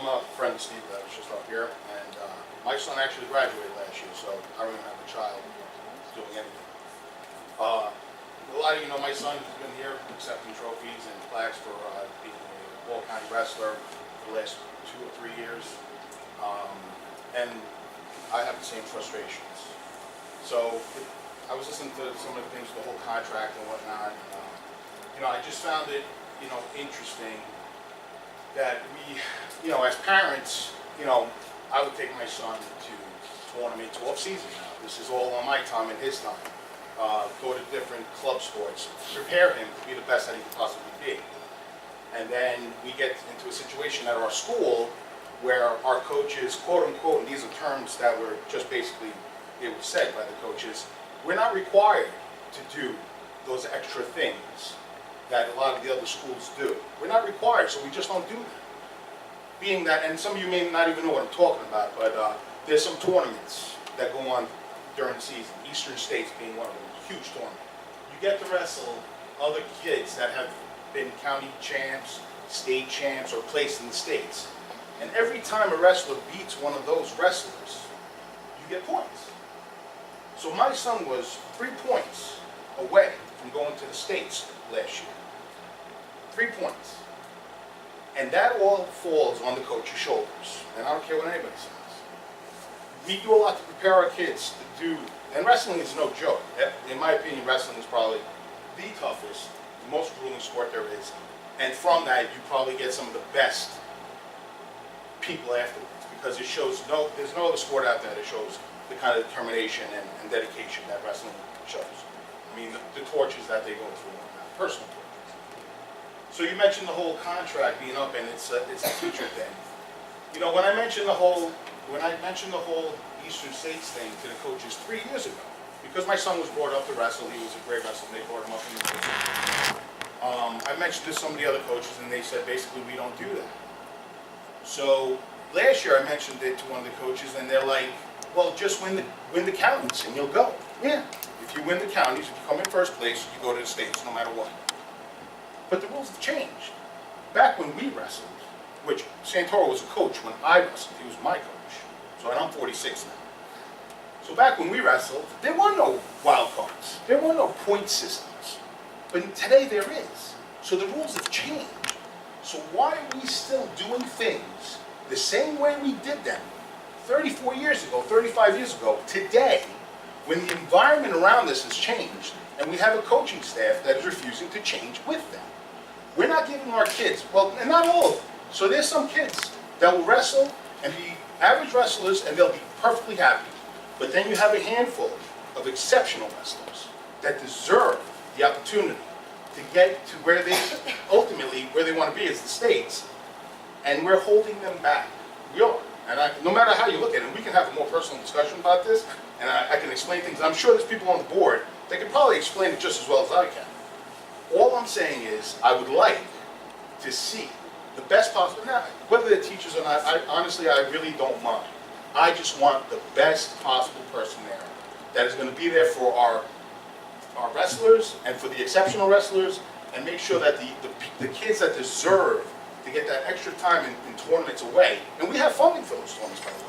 I'm a friend of Steve that was just up here, and my son actually graduated last year, so I don't even have a child doing anything. A lot of you know my son has been here accepting trophies and plaques for being a all-county wrestler for the last 2 or 3 years, and I have the same frustrations. So I was listening to some of the things, the whole contract and whatnot. And, I just found it, interesting that we, as parents, I would take my son to tournaments off season now. This is all on my time and his time. Go to different club sports, prepare him to be the best that he can possibly be. And then we get into a situation at our school where our coaches, quote unquote, and these are terms that were just basically, it was said by the coaches, we're not required to do those extra things that a lot of the other schools do. We're not required, so we just don't do that. Being that, and some of you may not even know what I'm talking about, but there's some tournaments that go on during the season, Eastern States being one of them, huge tournament. You get to wrestle other kids that have been county champs, state champs, or placed in the states. And every time a wrestler beats one of those wrestlers, you get points. So my son was 3 points away from going to the States last year. 3 points. And that all falls on the coach's shoulders. And I don't care what anybody says. We do a lot to prepare our kids to do, and wrestling is no joke. In my opinion, wrestling is probably the toughest, the most grueling sport there is. And from that, you probably get some of the best people afterwards, because it shows there's no other sport out there that shows the kind of determination and dedication that wrestling shows. I mean, the tortures that they go through, personal tortures. So you mentioned the whole contract being up, and it's a teacher thing. When I mentioned the whole Eastern States thing to the coaches 3 years ago, because my son was brought up to wrestle, he was a great wrestler, and they brought him up in the I mentioned to some of the other coaches, and they said basically we don't do that. So last year I mentioned it to one of the coaches, and they're like, well, just win the counties and you'll go. Yeah, if you win the counties, if you come in first place, you go to the states no matter what. But the rules have changed. Back when we wrestled, which Santoro was a coach when I wrestled, he was my coach. So, and I'm 46 now. So back when we wrestled, there were no wild cards. There were no point systems. But today there is. So the rules have changed. So why are we still doing things the same way we did them 34 years ago, 35 years ago, today, when the environment around us has changed, and we have a coaching staff that is refusing to change with them? We're not giving our kids, well, and not all of them. So there's some kids that will wrestle and be average wrestlers, and they'll be perfectly happy. But then you have a handful of exceptional wrestlers that deserve the opportunity to get to where they ultimately where they want to be as the states, and we're holding them back. We are, and no matter how you look at it, we can have a more personal discussion about this, and I can explain things. I'm sure there's people on the board that can probably explain it just as well as I can. All I'm saying is I would like to see the best possible. Now, whether they're teachers or not, honestly, I really don't mind. I just want the best possible person there that is going to be there for our wrestlers and for the exceptional wrestlers, and make sure that the kids that deserve to get that extra time in tournaments away, and we have funding for those tournaments, by the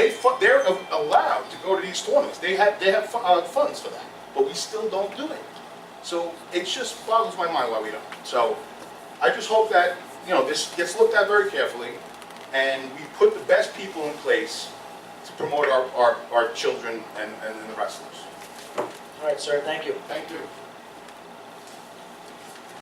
way. They're allowed to go to these tournaments. They have funds for that, but we still don't do it. So it just boggles my mind why we don't. So I just hope that this gets looked at very carefully, and we put the best people in place to promote our children and the wrestlers. All right, sir, thank you. Thank you.